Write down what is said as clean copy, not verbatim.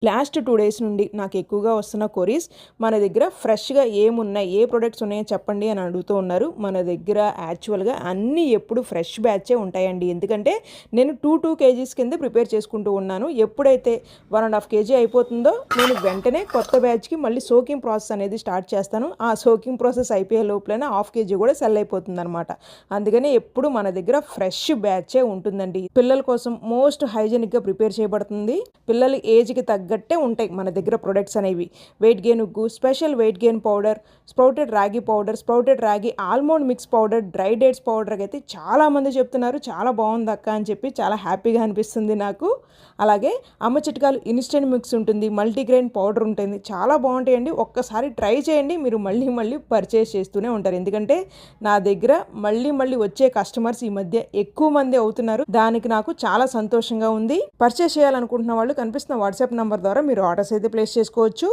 Last 2 days నుండి నాకు ఎక్కువగా వస్తున్న క్వరీస్ మన దగ్గర ఫ్రెష్‌గా ఏమున్నాయి, ఏ ప్రొడక్ట్స్ ఉన్నాయో చెప్పండి అని అడుగుతూ ఉన్నారు. మన దగ్గర యాక్చువల్‌గా అన్నీ ఎప్పుడు ఫ్రెష్ బ్యాచే ఉంటాయండి. ఎందుకంటే నేను 2 కేజీస్ కింద ప్రిపేర్ చేసుకుంటూ ఉన్నాను. ఎప్పుడైతే 1½ కేజీ అయిపోతుందో నేను వెంటనే కొత్త బ్యాచ్‌కి మళ్ళీ సోకింగ్ ప్రాసెస్ అనేది స్టార్ట్ చేస్తాను. ఆ సోకింగ్ ప్రాసెస్ అయిపోయే లోపలనే ½ కేజీ కూడా సెల్ అయిపోతుందనమాట. అందుకని ఎప్పుడు మన దగ్గర ఫ్రెష్ బ్యాచే ఉంటుందండి. పిల్లల కోసం మోస్ట్ హైజెనిక్‌గా ప్రిపేర్ చేయబడుతుంది. పిల్లల ఏజ్‌కి తగ్గట్టే ఉంటాయి మన దగ్గర ప్రొడక్ట్స్ అనేవి. వెయిట్ గెయిన్ ఉగ్గు, special weight gain powder, sprouted రాగి పౌడర్, స్ప్రౌటెడ్ రాగి almond mix powder, dry dates powder అయితే చాలామంది చెప్తున్నారు చాలా బాగుంది అక్క అని చెప్పి. చాలా హ్యాపీగా అనిపిస్తుంది నాకు. అలాగే అమ్మ చిట్కాలు ఇన్స్టెంట్ మిక్స్ ఉంటుంది, మల్టీగ్రెయిన్ పౌడర్ ఉంటుంది, చాలా బాగుంటాయండి. ఒక్కసారి ట్రై చేయండి, మీరు మళ్ళీ మళ్ళీ పర్చేస్ చేస్తూనే ఉంటారు. ఎందుకంటే నా దగ్గర మళ్ళీ మళ్ళీ వచ్చే కస్టమర్స్ ఈ మధ్య ఎక్కువ మంది అవుతున్నారు. దానికి నాకు చాలా సంతోషంగా ఉంది. పర్చేస్ చేయాలనుకుంటున్న వాళ్ళు కనిపిస్తున్న వాట్సాప్ నంబర్ ద్వారా మీరు ఆర్డర్స్ అయితే ప్లేస్ చేసుకోవచ్చు.